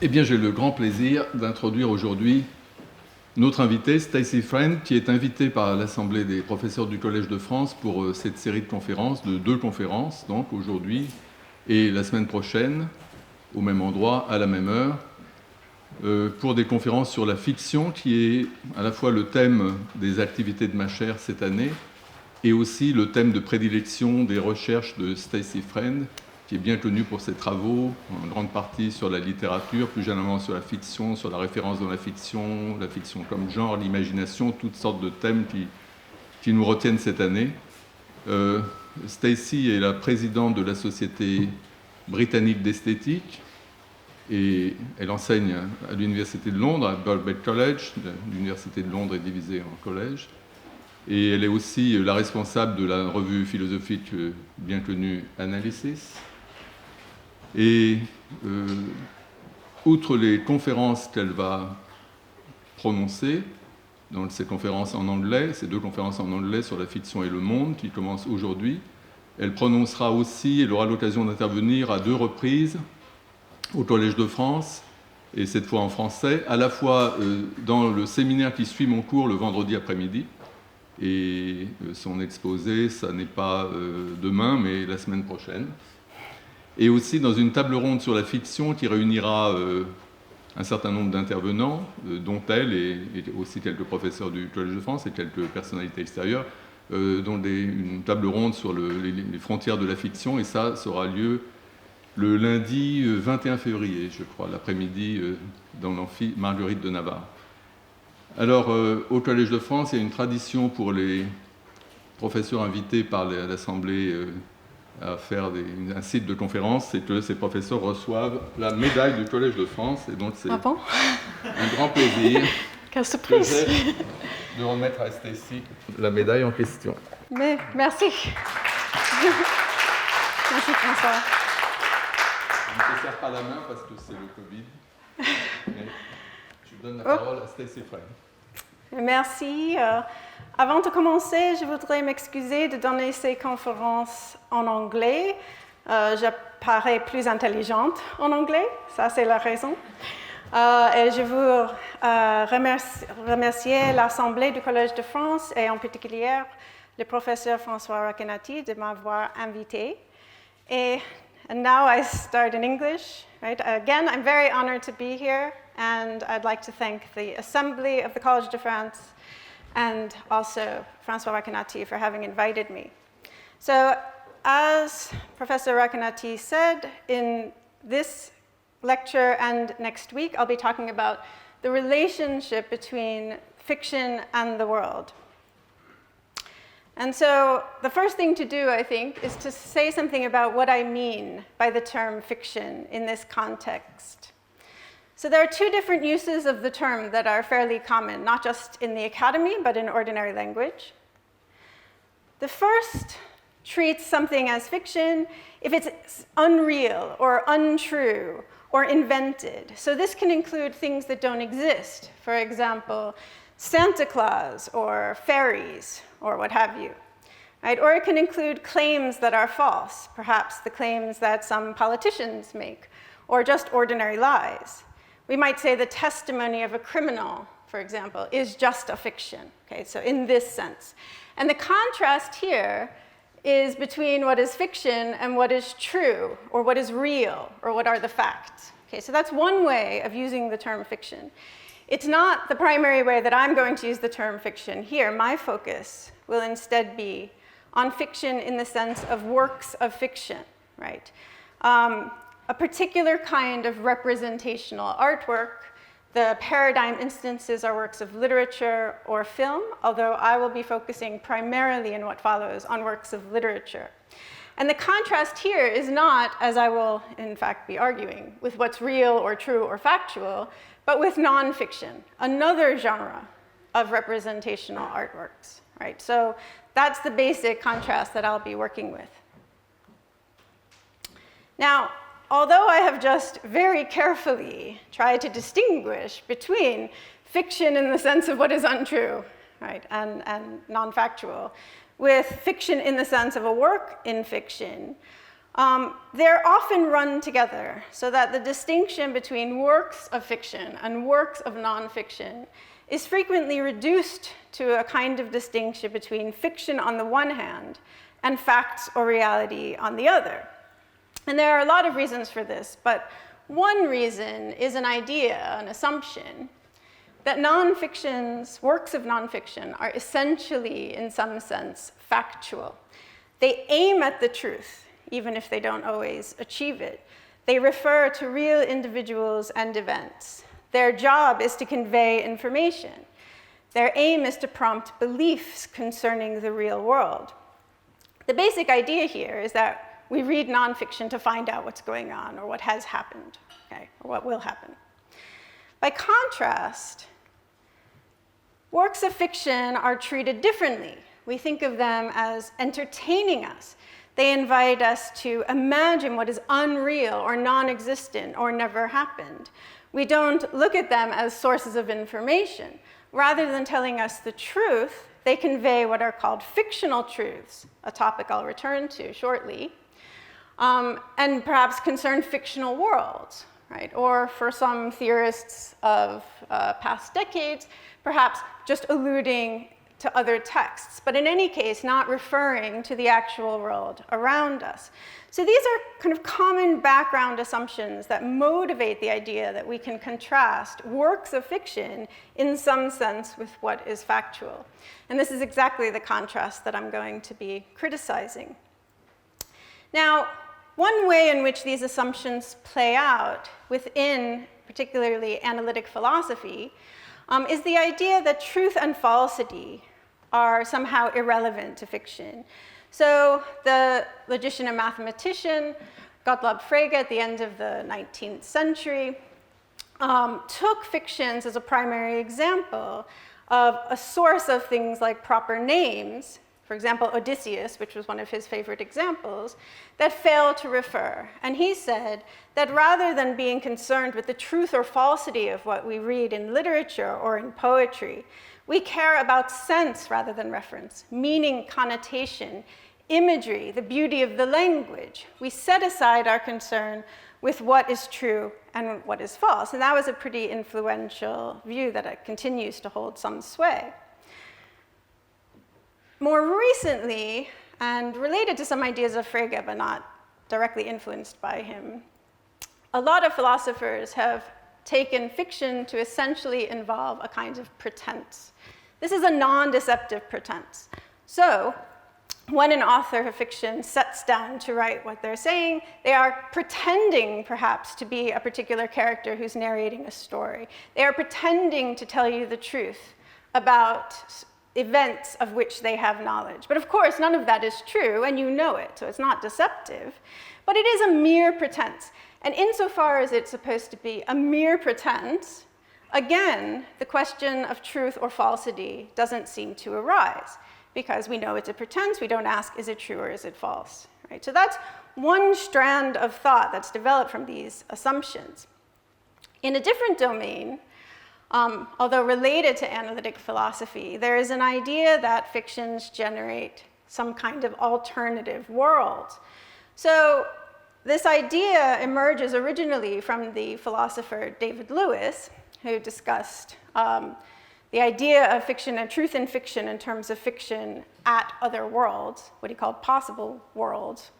Eh bien, j'ai le grand plaisir d'introduire aujourd'hui notre invitée, Stacie, qui est invitée par l'Assemblée des professeurs du Collège de France pour cette série de conférences, de 2 conférences, donc aujourd'hui et la semaine prochaine, au même endroit, à la même heure, pour des conférences sur la fiction, qui est à la fois le thème des activités de ma chaire cette année, et aussi le thème de prédilection des recherches de Stacie, qui est bien connue pour ses travaux, en grande partie sur la littérature, plus généralement sur la fiction, sur la référence dans la fiction comme genre, l'imagination, toutes sortes de thèmes qui nous retiennent cette année. Stacie est la présidente de la Société britannique d'esthétique, et elle enseigne à l'Université de Londres, à Birkbeck College. L'Université de Londres est divisée en collèges. Et elle est aussi la responsable de la revue philosophique bien connue Analysis. Et outre les conférences qu'elle va prononcer, dans ces conférences en anglais, ces 2 conférences en anglais sur la fiction et le monde qui commencent aujourd'hui, elle prononcera aussi, elle aura l'occasion d'intervenir à 2 reprises au Collège de France, et cette fois en français, à la fois dans le séminaire qui suit mon cours le vendredi après-midi, et son exposé, ça n'est pas demain, mais la semaine prochaine, et aussi dans une table ronde sur la fiction qui réunira un certain nombre d'intervenants, dont elle et aussi quelques professeurs du Collège de France et quelques personnalités extérieures, dont une table ronde sur les frontières de la fiction, et ça aura lieu le lundi 21 février, je crois, l'après-midi, dans l'amphi Marguerite de Navarre. Alors, au Collège de France, il y a une tradition pour les professeurs invités par l'Assemblée à faire un cycle de conférences, c'est que ces professeurs reçoivent la médaille du Collège de France, et donc c'est un grand plaisir Quelle surprise de remettre à Stacie la médaille en question. Mais merci. Merci François. Je ne te serre pas la main parce que c'est le Covid. Mais je donne la parole à Stacie. Merci. Avant de commencer, je voudrais m'excuser de donner ces conférences en anglais. Je parais plus intelligente en anglais, ça c'est la raison. Et je veux remercier l'Assemblée du Collège de France et en particulier le professeur François Recanati de m'avoir invité. And now I start in English. Right? Again, I'm very honored to be here, and I'd like to thank the Assembly of the Collège de France and also François Recanati for having invited me. So, as Professor Recanati said, in this lecture and next week, I'll be talking about the relationship between fiction and the world. And so the first thing to do, I think, is to say something about what I mean by the term fiction in this context. So there are 2 different uses of the term that are fairly common, not just in the academy, but in ordinary language. The first treats something as fiction if it's unreal or untrue or invented. So this can include things that don't exist. For example, Santa Claus or fairies or what have you. Right? Or it can include claims that are false, perhaps the claims that some politicians make, or just ordinary lies. We might say the testimony of a criminal, for example, is just a fiction. Okay, so in this sense. And the contrast here is between what is fiction and what is true, or what is real, or what are the facts. Okay, so that's one way of using the term fiction. It's not the primary way that I'm going to use the term fiction here. My focus will instead be on fiction in the sense of works of fiction, right? A particular kind of representational artwork. The paradigm instances are works of literature or film, although I will be focusing primarily in what follows on works of literature. And the contrast here is not, as I will in fact be arguing, with what's real or true or factual, but with nonfiction, another genre of representational artworks, right? So that's the basic contrast that I'll be working with. Now, although I have just very carefully tried to distinguish between fiction in the sense of what is untrue, right, and non-factual, with fiction in the sense of a work in fiction, they're often run together so that the distinction between works of fiction and works of nonfiction is frequently reduced to a kind of distinction between fiction on the one hand and facts or reality on the other. And there are a lot of reasons for this, but one reason is an idea, an assumption, that works of nonfiction are essentially, in some sense, factual. They aim at the truth, even if they don't always achieve it. They refer to real individuals and events. Their job is to convey information. Their aim is to prompt beliefs concerning the real world. The basic idea here is that we read nonfiction to find out what's going on or what has happened, okay, or what will happen. By contrast, works of fiction are treated differently. We think of them as entertaining us. They invite us to imagine what is unreal or non-existent or never happened. We don't look at them as sources of information. Rather than telling us the truth, they convey what are called fictional truths, a topic I'll return to shortly, and perhaps concern fictional worlds, right? Or for some theorists of past decades, perhaps just alluding to other texts, but in any case, not referring to the actual world around us. So these are kind of common background assumptions that motivate the idea that we can contrast works of fiction in some sense with what is factual. And this is exactly the contrast that I'm going to be criticizing. Now, one way in which these assumptions play out within particularly analytic philosophy is the idea that truth and falsity are somehow irrelevant to fiction. So the logician and mathematician Gottlob Frege at the end of the 19th century took fictions as a primary example of a source of things like proper names, for example, Odysseus, which was one of his favorite examples, that fail to refer. And he said that rather than being concerned with the truth or falsity of what we read in literature or in poetry, we care about sense rather than reference, meaning, connotation, imagery, the beauty of the language. We set aside our concern with what is true and what is false. And that was a pretty influential view that continues to hold some sway. More recently, and related to some ideas of Frege, but not directly influenced by him, a lot of philosophers have taken fiction to essentially involve a kind of pretense. This is a non-deceptive pretense. So, when an author of fiction sets down to write what they're saying, they are pretending, perhaps, to be a particular character who's narrating a story. They are pretending to tell you the truth about events of which they have knowledge. But of course, none of that is true, and you know it, so it's not deceptive. But it is a mere pretense. And insofar as it's supposed to be a mere pretense, again, the question of truth or falsity doesn't seem to arise. Because we know it's a pretense, we don't ask, is it true or is it false? Right? So that's one strand of thought that's developed from these assumptions. In a different domain, although related to analytic philosophy, there is an idea that fictions generate some kind of alternative world. So this idea emerges originally from the philosopher David Lewis, who discussed the idea of fiction and truth in fiction in terms of fiction at other worlds, what he called possible worlds.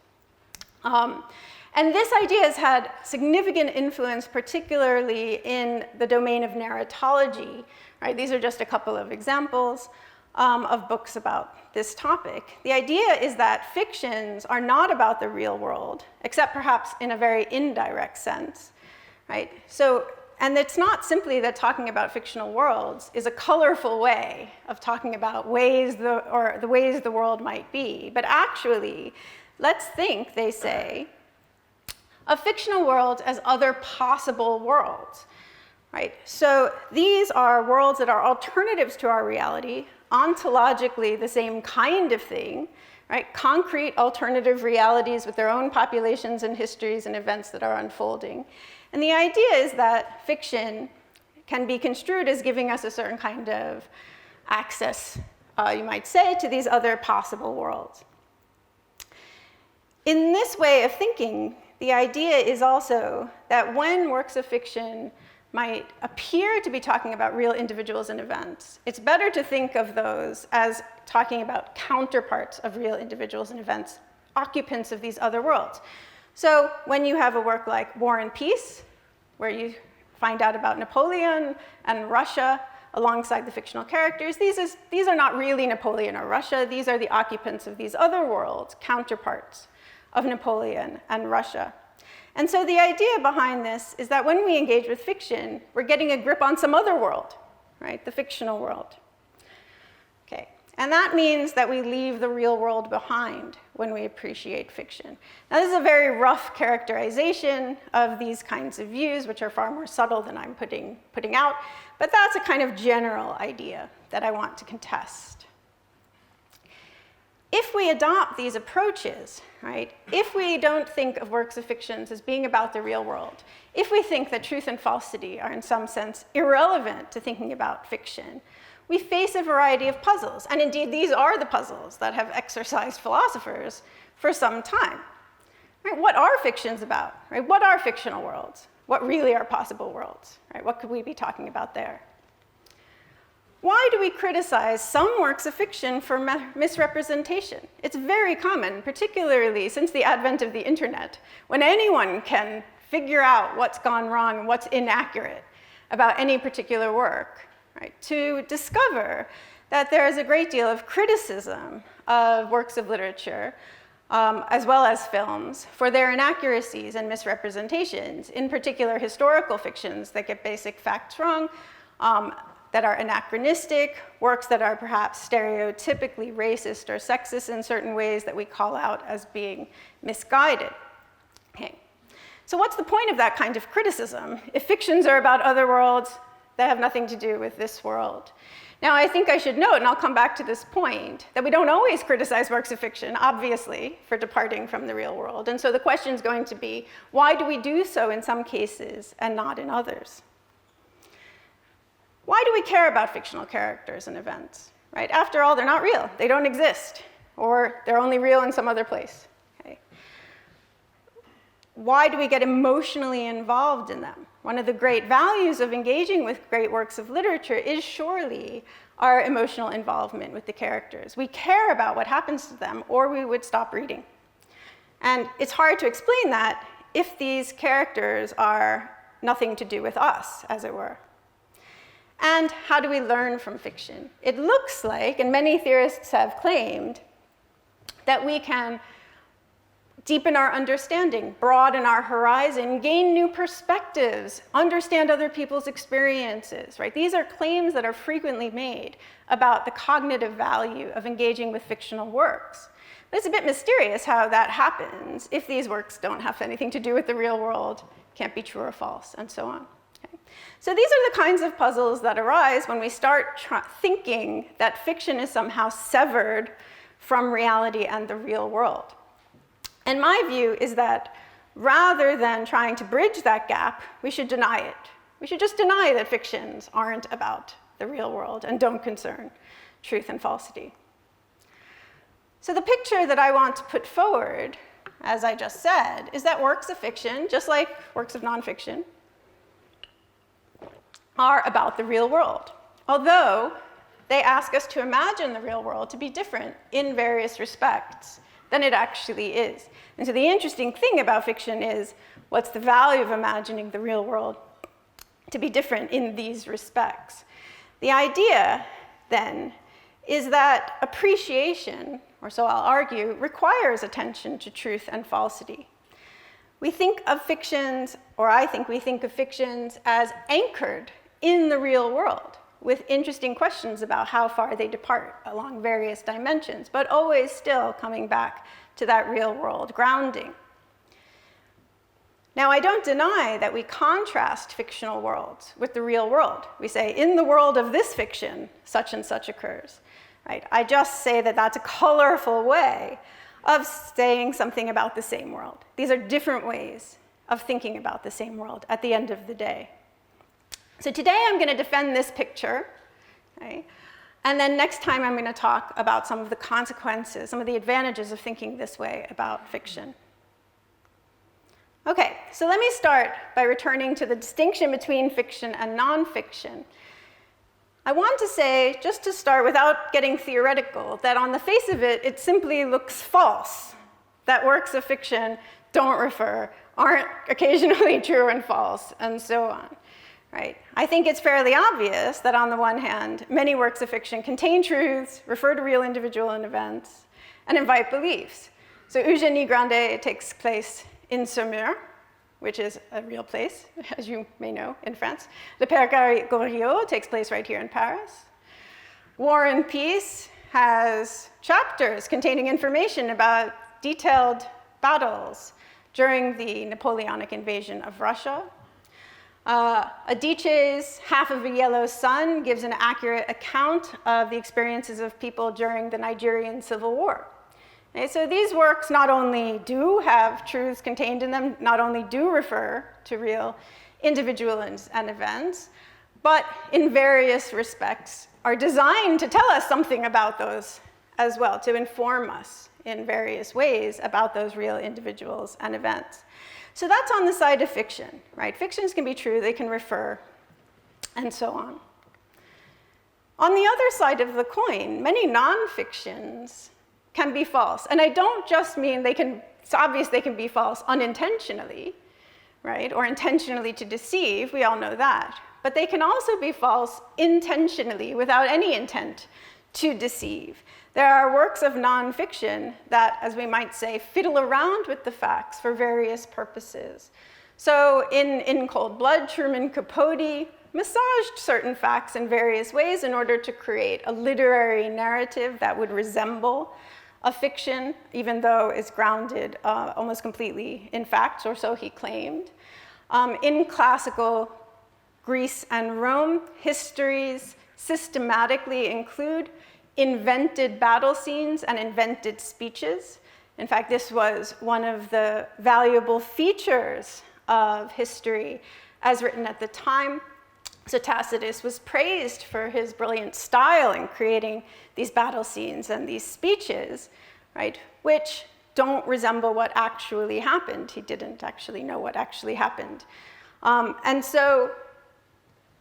And this idea has had significant influence, particularly in the domain of narratology. Right? These are just a couple of examples of books about this topic. The idea is that fictions are not about the real world, except perhaps in a very indirect sense. Right? And it's not simply that talking about fictional worlds is a colorful way of talking about the ways the world might be, but actually, let's think, they say, of fictional worlds as other possible worlds, right? So these are worlds that are alternatives to our reality, ontologically the same kind of thing, right? Concrete alternative realities with their own populations and histories and events that are unfolding. And the idea is that fiction can be construed as giving us a certain kind of access, you might say, to these other possible worlds. In this way of thinking, the idea is also that when works of fiction might appear to be talking about real individuals and events, it's better to think of those as talking about counterparts of real individuals and events, occupants of these other worlds. So when you have a work like War and Peace, where you find out about Napoleon and Russia alongside the fictional characters, these are not really Napoleon or Russia. These are the occupants of these other worlds, counterparts of Napoleon and Russia. And so the idea behind this is that when we engage with fiction, we're getting a grip on some other world, right? The fictional world. Okay. And that means that we leave the real world behind when we appreciate fiction. Now, this is a very rough characterization of these kinds of views, which are far more subtle than I'm putting out, but that's a kind of general idea that I want to contest. If we adopt these approaches, right, if we don't think of works of fiction as being about the real world, if we think that truth and falsity are in some sense irrelevant to thinking about fiction, we face a variety of puzzles. And indeed, these are the puzzles that have exercised philosophers for some time. Right? What are fictions about? Right? What are fictional worlds? What really are possible worlds? Right? What could we be talking about there? Why do we criticize some works of fiction for misrepresentation? It's very common, particularly since the advent of the internet, when anyone can figure out what's gone wrong and what's inaccurate about any particular work, right? To discover that there is a great deal of criticism of works of literature, as well as films, for their inaccuracies and misrepresentations, in particular historical fictions that get basic facts wrong, that are anachronistic, works that are perhaps stereotypically racist or sexist in certain ways that we call out as being misguided. Okay. So what's the point of that kind of criticism if fictions are about other worlds that have nothing to do with this world? Now, I think I should note, and I'll come back to this point, that we don't always criticize works of fiction, obviously, for departing from the real world. And so the question is going to be, why do we do so in some cases and not in others? Why do we care about fictional characters and events? Right? After all, they're not real. They don't exist. Or they're only real in some other place. Okay? Why do we get emotionally involved in them? One of the great values of engaging with great works of literature is surely our emotional involvement with the characters. We care about what happens to them, or we would stop reading. And it's hard to explain that if these characters are nothing to do with us, as it were. And how do we learn from fiction? It looks like, and many theorists have claimed, that we can deepen our understanding, broaden our horizon, gain new perspectives, understand other people's experiences, right? These are claims that are frequently made about the cognitive value of engaging with fictional works. But it's a bit mysterious how that happens if these works don't have anything to do with the real world, can't be true or false, and so on. So these are the kinds of puzzles that arise when we start thinking that fiction is somehow severed from reality and the real world. And my view is that rather than trying to bridge that gap, we should deny it. We should just deny that fictions aren't about the real world and don't concern truth and falsity. So the picture that I want to put forward, as I just said, is that works of fiction, just like works of nonfiction, are about the real world, although they ask us to imagine the real world to be different in various respects than it actually is. And so the interesting thing about fiction is, what's the value of imagining the real world to be different in these respects? The idea, then, is that appreciation, or so I'll argue, requires attention to truth and falsity. We think of fictions, or I think we think of fictions as anchored in the real world, with interesting questions about how far they depart along various dimensions, but always still coming back to that real world grounding. Now, I don't deny that we contrast fictional worlds with the real world. We say, in the world of this fiction, such and such occurs. Right? I just say that that's a colorful way of saying something about the same world. These are different ways of thinking about the same world at the end of the day. So today I'm going to defend this picture, right? And then next time I'm going to talk about some of the consequences, some of the advantages of thinking this way about fiction. Okay, so let me start by returning to the distinction between fiction and nonfiction. I want to say, just to start without getting theoretical, that on the face of it, it simply looks false that works of fiction don't refer, aren't occasionally true and false, and so on. Right? I think it's fairly obvious that on the one hand, many works of fiction contain truths, refer to real individual and events, and invite beliefs. So Eugénie Grandet takes place in Saumur, which is a real place, as you may know, in France. Le Pr Goriot takes place right here in Paris. War and Peace has chapters containing information about detailed battles during the Napoleonic invasion of Russia. Adichie's Half of a Yellow Sun gives an accurate account of the experiences of people during the Nigerian Civil War. Okay, so these works not only do have truths contained in them, not only do refer to real individuals and events, but in various respects are designed to tell us something about those as well, to inform us in various ways about those real individuals and events. So that's on the side of fiction, right? Fictions can be true, they can refer, and so on. On the other side of the coin, many nonfictions can be false. And I don't just mean it's obvious they can be false unintentionally, right? Or intentionally to deceive, we all know that. But they can also be false intentionally, without any intent to deceive. There are works of nonfiction that, as we might say, fiddle around with the facts for various purposes. So in Cold Blood, Truman Capote massaged certain facts in various ways in order to create a literary narrative that would resemble a fiction, even though it's grounded almost completely in facts, or so he claimed. In classical Greece and Rome, histories systematically include invented battle scenes and invented speeches. In fact, this was one of the valuable features of history as written at the time. So Tacitus was praised for his brilliant style in creating these battle scenes and these speeches, right, which don't resemble what actually happened. He didn't actually know what actually happened. And so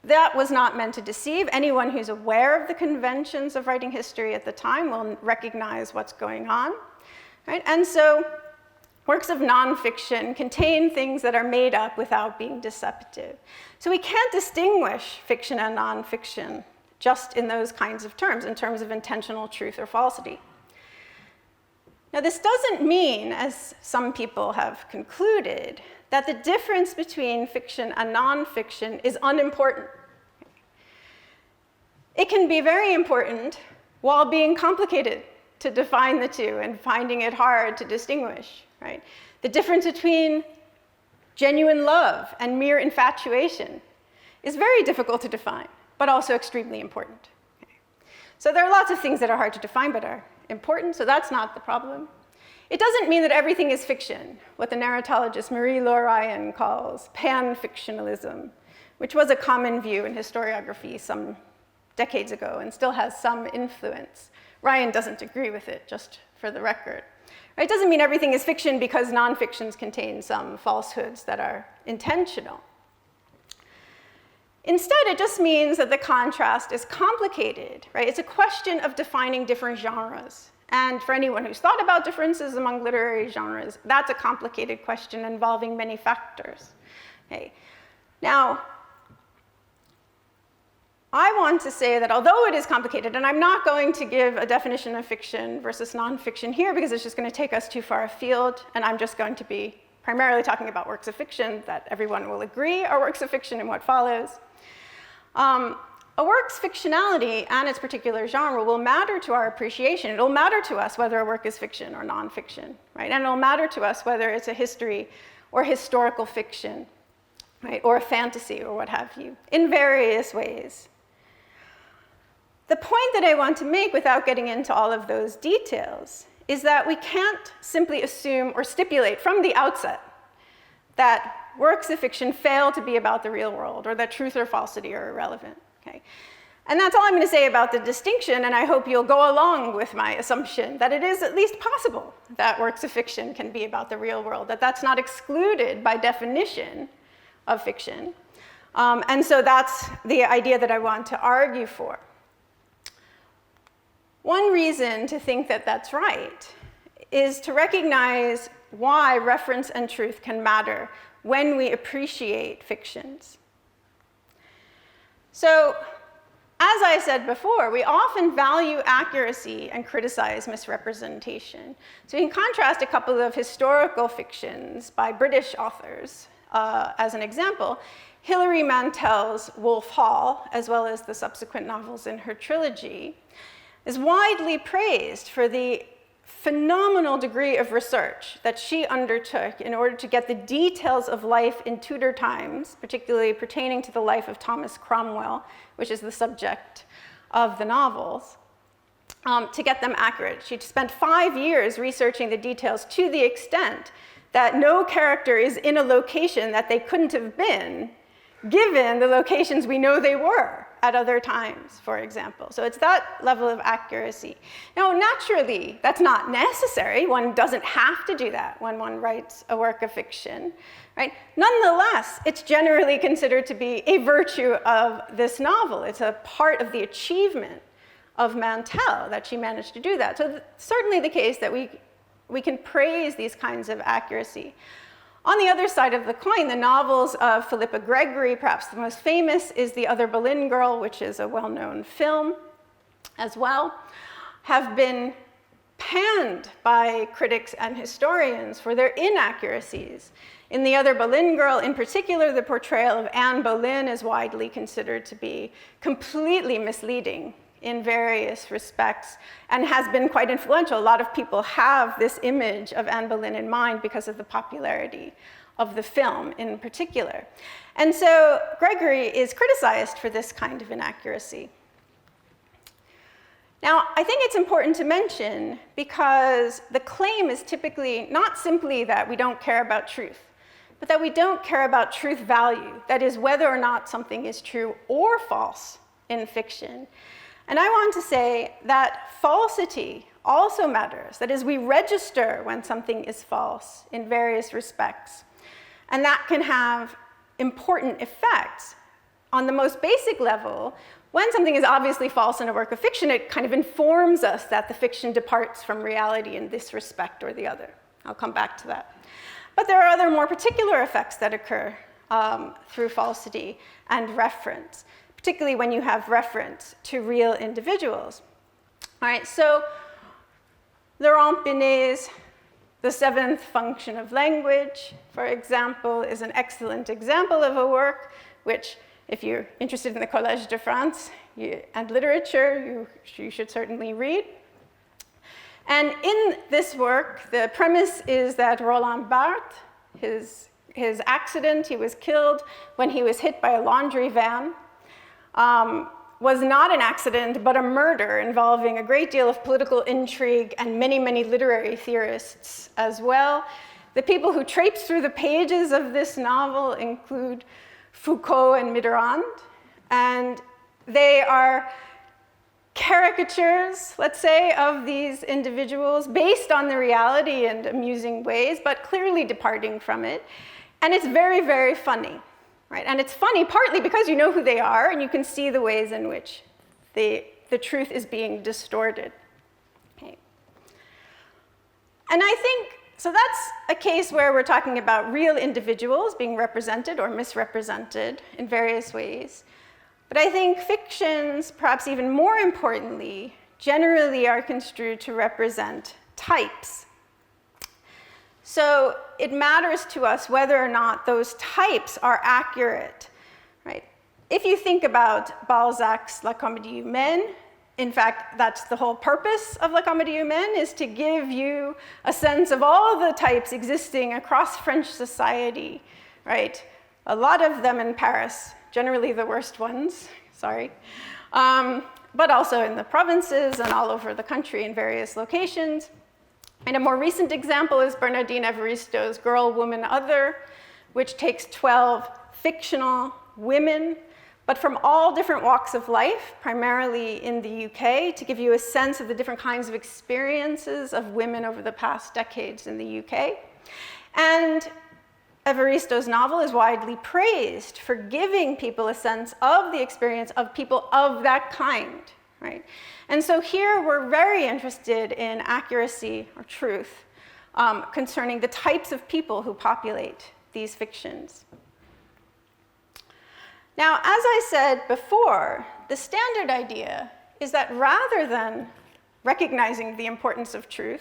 that was not meant to deceive. Anyone who's aware of the conventions of writing history at the time will recognize what's going on, right? And so works of nonfiction contain things that are made up without being deceptive. So we can't distinguish fiction and nonfiction just in those kinds of terms, in terms of intentional truth or falsity. Now, this doesn't mean, as some people have concluded, that the difference between fiction and nonfiction is unimportant. It can be very important while being complicated to define the two and finding it hard to distinguish, right? The difference between genuine love and mere infatuation is very difficult to define, but also extremely important. Okay. So there are lots of things that are hard to define but are important, so that's not the problem. It doesn't mean that everything is fiction, what the narratologist Marie-Laure Ryan calls pan-fictionalism, which was a common view in historiography some decades ago and still has some influence. Ryan doesn't agree with it, just for the record. It doesn't mean everything is fiction because nonfictions contain some falsehoods that are intentional. Instead, it just means that the contrast is complicated, right? It's a question of defining different genres. And for anyone who's thought about differences among literary genres, that's a complicated question involving many factors. Okay. Now, I want to say that although it is complicated, and I'm not going to give a definition of fiction versus nonfiction here because it's just going to take us too far afield, and I'm just going to be primarily talking about works of fiction that everyone will agree are works of fiction in what follows. A work's fictionality and its particular genre will matter to our appreciation. It'll matter to us whether a work is fiction or nonfiction, right? And it'll matter to us whether it's a history or historical fiction, right? Or a fantasy or what have you, in various ways. The point that I want to make without getting into all of those details is that we can't simply assume or stipulate from the outset that works of fiction fail to be about the real world or that truth or falsity are irrelevant. Okay. And that's all I'm going to say about the distinction, and I hope you'll go along with my assumption that it is at least possible that works of fiction can be about the real world, that that's not excluded by definition of fiction. And so that's the idea that I want to argue for. One reason to think that that's right is to recognize why reference and truth can matter when we appreciate fictions. So, as I said before, we often value accuracy and criticize misrepresentation. So we can contrast a couple of historical fictions by British authors as an example. Hilary Mantel's Wolf Hall, as well as the subsequent novels in her trilogy, is widely praised for the phenomenal degree of research that she undertook in order to get the details of life in Tudor times, particularly pertaining to the life of Thomas Cromwell, which is the subject of the novels, to get them accurate. She spent 5 years researching the details to the extent that no character is in a location that they couldn't have been, given the locations we know they were at other times, for example. So it's that level of accuracy. Now, naturally, that's not necessary. One doesn't have to do that when one writes a work of fiction, right? Nonetheless, it's generally considered to be a virtue of this novel. It's a part of the achievement of Mantel that she managed to do that. So it's certainly the case that we can praise these kinds of accuracy. On the other side of the coin, the novels of Philippa Gregory, perhaps the most famous, is The Other Boleyn Girl, which is a well-known film as well, have been panned by critics and historians for their inaccuracies. In The Other Boleyn Girl, in particular, the portrayal of Anne Boleyn is widely considered to be completely misleading in various respects, and has been quite influential. A lot of people have this image of Anne Boleyn in mind because of the popularity of the film in particular. And so Gregory is criticized for this kind of inaccuracy. Now, I think it's important to mention, because the claim is typically not simply that we don't care about truth, but that we don't care about truth value, that is, whether or not something is true or false in fiction. And I want to say that falsity also matters. That is, we register when something is false in various respects. And that can have important effects. On the most basic level, when something is obviously false in a work of fiction, it kind of informs us that the fiction departs from reality in this respect or the other. I'll come back to that. But there are other more particular effects that occur through falsity and reference, particularly when you have reference to real individuals. All right, so Laurent Binet's The Seventh Function of Language, for example, is an excellent example of a work which, if you're interested in the Collège de France and literature, you should certainly read. And in this work, the premise is that Roland Barthes, his accident, he was killed when he was hit by a laundry van, was not an accident, but a murder involving a great deal of political intrigue and many, many literary theorists as well. The people who traipse through the pages of this novel include Foucault and Mitterrand, and they are caricatures, let's say, of these individuals based on the reality in amusing ways, but clearly departing from it. And it's very, very funny. Right? And it's funny partly because you know who they are and you can see the ways in which the truth is being distorted. Okay. And I think, so that's a case where we're talking about real individuals being represented or misrepresented in various ways. But I think fictions, perhaps even more importantly, generally are construed to represent types. So it matters to us whether or not those types are accurate, right? If you think about Balzac's La Comédie Humaine, in fact, that's the whole purpose of La Comédie Humaine, is to give you a sense of all the types existing across French society, right? A lot of them in Paris, generally the worst ones, sorry, but also in the provinces and all over the country in various locations. And a more recent example is Bernardine Evaristo's Girl, Woman, Other, which takes 12 fictional women, but from all different walks of life, primarily in the UK, to give you a sense of the different kinds of experiences of women over the past decades in the UK. And Evaristo's novel is widely praised for giving people a sense of the experience of people of that kind, right? And so here we're very interested in accuracy or truth concerning the types of people who populate these fictions. Now, as I said before, the standard idea is that rather than recognizing the importance of truth,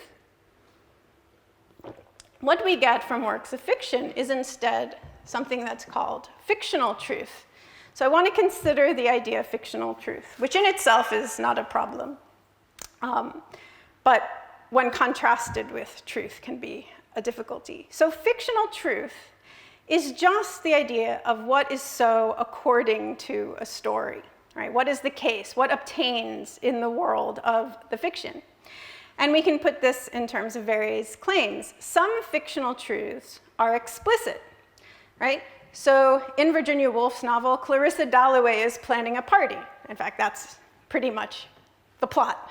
what we get from works of fiction is instead something that's called fictional truth. So I want to consider the idea of fictional truth, which in itself is not a problem, but when contrasted with truth can be a difficulty. So fictional truth is just the idea of what is so according to a story, right? What is the case? What obtains in the world of the fiction? And we can put this in terms of various claims. Some fictional truths are explicit, right? So in Virginia Woolf's novel, Clarissa Dalloway is planning a party. In fact, that's pretty much the plot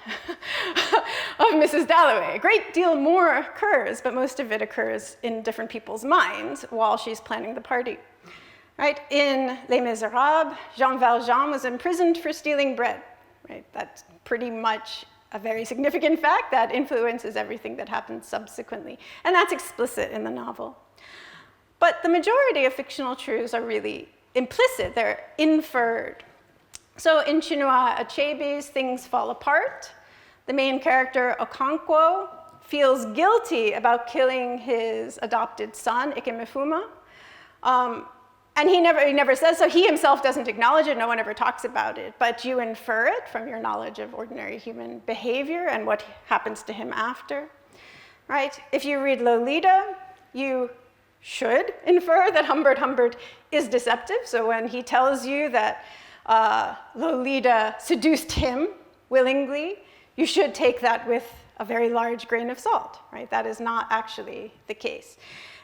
of Mrs. Dalloway. A great deal more occurs, but most of it occurs in different people's minds while she's planning the party. Right? In Les Miserables, Jean Valjean was imprisoned for stealing bread. Right? That's pretty much a very significant fact that influences everything that happens subsequently. And that's explicit in the novel. But the majority of fictional truths are really implicit. They're inferred. So in Chinua Achebe's Things Fall Apart, the main character, Okonkwo, feels guilty about killing his adopted son, Ikemefuma. And he never says so. He himself doesn't acknowledge it. No one ever talks about it. But you infer it from your knowledge of ordinary human behavior and what happens to him after, right? If you read Lolita, you should infer that Humbert is deceptive. So when he tells you that Lolita seduced him willingly, you should take that with a very large grain of salt, right? That is not actually the case.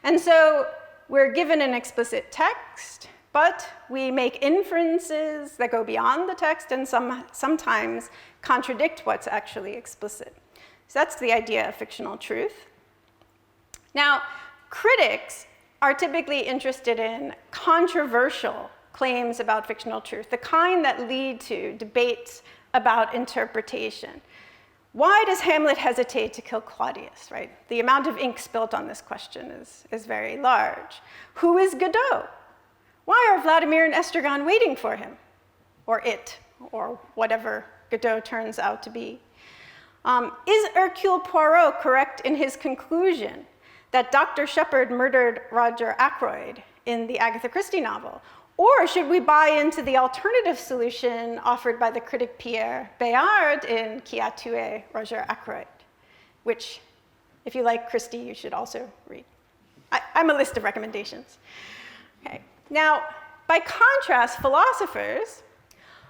And so we're given an explicit text, but we make inferences that go beyond the text and sometimes contradict what's actually explicit. So that's the idea of fictional truth. Now, critics are typically interested in controversial claims about fictional truth, the kind that lead to debates about interpretation. Why does Hamlet hesitate to kill Claudius, right? The amount of ink spilt on this question is very large. Who is Godot? Why are Vladimir and Estragon waiting for him? Or it, or whatever Godot turns out to be. Is Hercule Poirot correct in his conclusion that Dr. Shepard murdered Roger Ackroyd in the Agatha Christie novel? Or should we buy into the alternative solution offered by the critic Pierre Bayard in Qui a tué Roger Ackroyd, which, if you like Christie, you should also read. I'm a list of recommendations. Okay. Now, by contrast, philosophers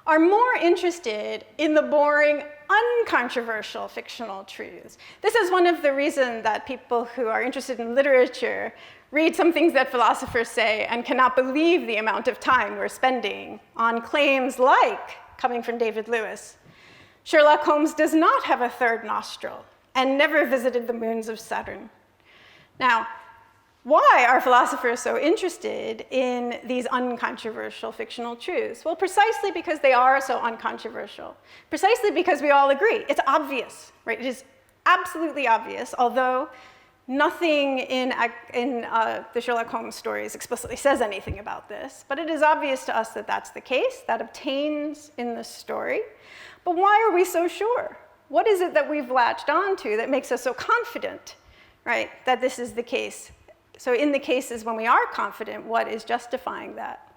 are more interested in the boring, uncontroversial fictional truths. This is one of the reasons that people who are interested in literature read some things that philosophers say and cannot believe the amount of time we're spending on claims like, coming from David Lewis, Sherlock Holmes does not have a third nostril and never visited the moons of Saturn. Now, why are philosophers so interested in these uncontroversial fictional truths? Well, precisely because they are so uncontroversial. Precisely because we all agree. It's obvious, right? It is absolutely obvious, although nothing in the Sherlock Holmes stories explicitly says anything about this, but it is obvious to us that that's the case, that obtains in the story. But why are we so sure? What is it that we've latched onto that makes us so confident, right, that this is the case? So in the cases when we are confident, what is justifying that?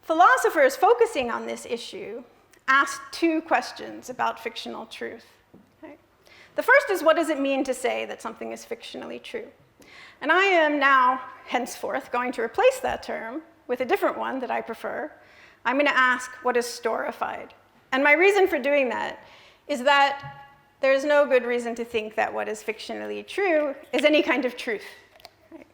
Philosophers focusing on this issue ask two questions about fictional truth. The first is, what does it mean to say that something is fictionally true? And I am now, henceforth, going to replace that term with a different one that I prefer. I'm going to ask, what is storified? And my reason for doing that is that there's no good reason to think that what is fictionally true is any kind of truth. Right?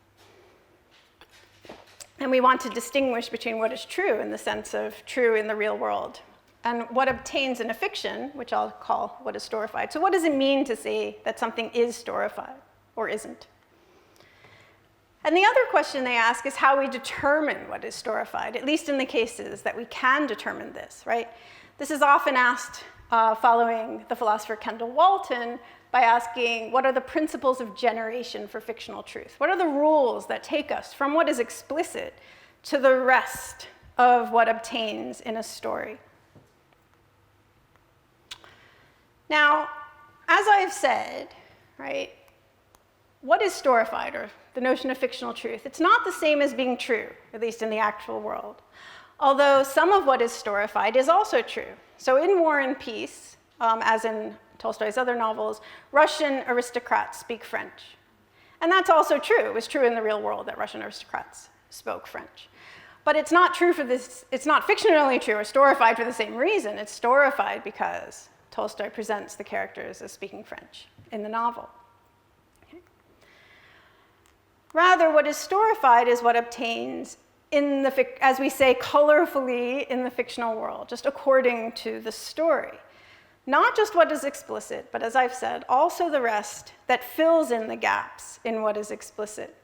And we want to distinguish between what is true in the sense of true in the real world and what obtains in a fiction, which I'll call what is storified. So what does it mean to say that something is storified or isn't? And the other question they ask is how we determine what is storified, at least in the cases that we can determine this, right? This is often asked following the philosopher Kendall Walton by asking, what are the principles of generation for fictional truth? What are the rules that take us from what is explicit to the rest of what obtains in a story? Now, as I've said, right, what is storified, or the notion of fictional truth? It's not the same as being true, at least in the actual world. Although some of what is storified is also true. So in War and Peace, as in Tolstoy's other novels, Russian aristocrats speak French. And that's also true. It was true in the real world that Russian aristocrats spoke French. But it's not true for this, it's not fictionally true or storified for the same reason. It's storified because Tolstoy presents the characters as speaking French in the novel. Okay. Rather, what is storified is what obtains in the, as we say, colorfully in the fictional world, just according to the story. Not just what is explicit, but as I've said, also the rest that fills in the gaps in what is explicit.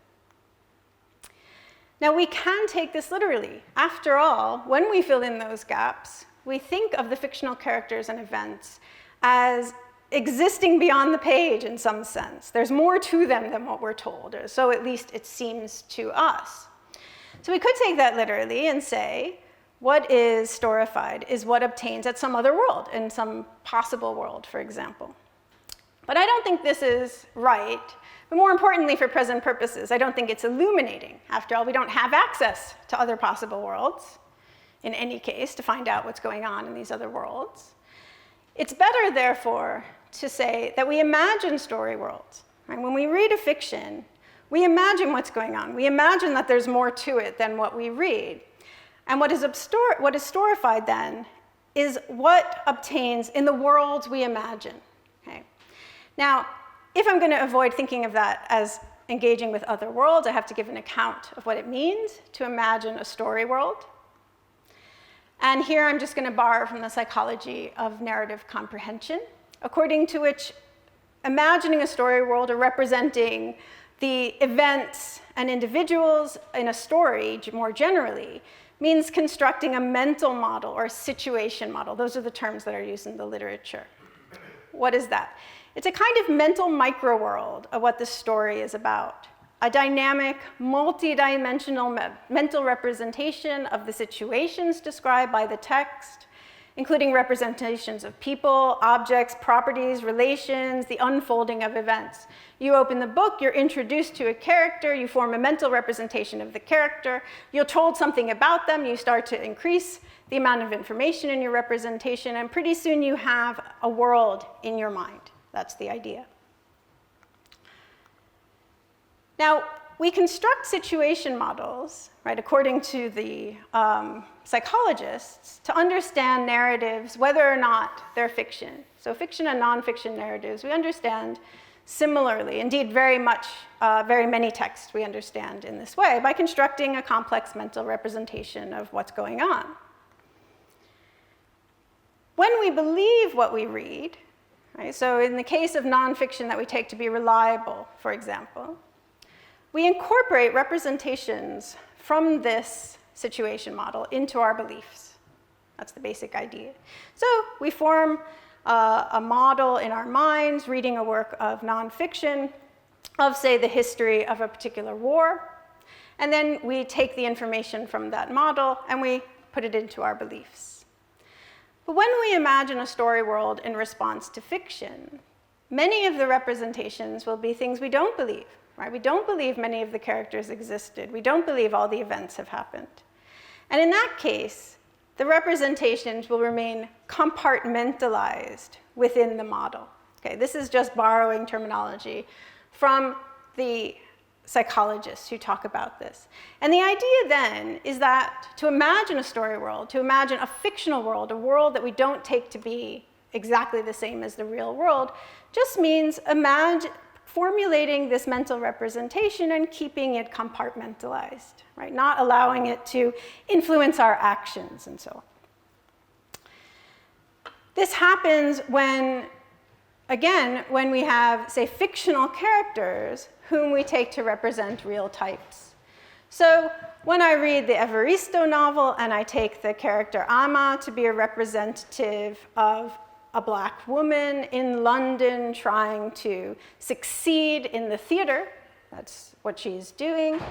Now, we can take this literally. After all, when we fill in those gaps, we think of the fictional characters and events as existing beyond the page in some sense. There's more to them than what we're told, or so at least it seems to us. So we could take that literally and say, what is storified is what obtains at some other world, in some possible world, for example. But I don't think this is right. But more importantly, for present purposes, I don't think it's illuminating. After all, we don't have access to other possible worlds, in any case, to find out what's going on in these other worlds. It's better, therefore, to say that we imagine story worlds. Right? When we read a fiction, we imagine what's going on. We imagine that there's more to it than what we read. And what is storified then is what obtains in the worlds we imagine. Okay? Now, if I'm going to avoid thinking of that as engaging with other worlds, I have to give an account of what it means to imagine a story world. And here I'm just going to borrow from the psychology of narrative comprehension, according to which imagining a story world or representing the events and individuals in a story more generally means constructing a mental model or a situation model. Those are the terms that are used in the literature. What is that? It's a kind of mental micro-world of what the story is about. A dynamic, multi-dimensional mental representation of the situations described by the text, including representations of people, objects, properties, relations, the unfolding of events. You open the book, you're introduced to a character, you form a mental representation of the character, you're told something about them, you start to increase the amount of information in your representation, and pretty soon you have a world in your mind. That's the idea. Now, we construct situation models, right, according to the psychologists, to understand narratives, whether or not they're fiction. So fiction and nonfiction narratives, we understand similarly. Indeed, very many texts we understand in this way by constructing a complex mental representation of what's going on. When we believe what we read, right, so in the case of nonfiction that we take to be reliable, for example, we incorporate representations from this situation model into our beliefs. That's the basic idea. So we form a model in our minds, reading a work of nonfiction of, say, the history of a particular war, and then we take the information from that model and we put it into our beliefs. But when we imagine a story world in response to fiction, many of the representations will be things we don't believe. Right? We don't believe many of the characters existed. We don't believe all the events have happened. And in that case, the representations will remain compartmentalized within the model. Okay, this is just borrowing terminology from the psychologists who talk about this. And the idea then is that to imagine a story world, to imagine a fictional world, a world that we don't take to be exactly the same as the real world, just means formulating this mental representation and keeping it compartmentalized, right? Not allowing it to influence our actions and so on. This happens when, again, when we have, say, fictional characters whom we take to represent real types. So when I read the Evaristo novel and I take the character Ama to be a representative of a black woman in London trying to succeed in the theater, that's what she's doing,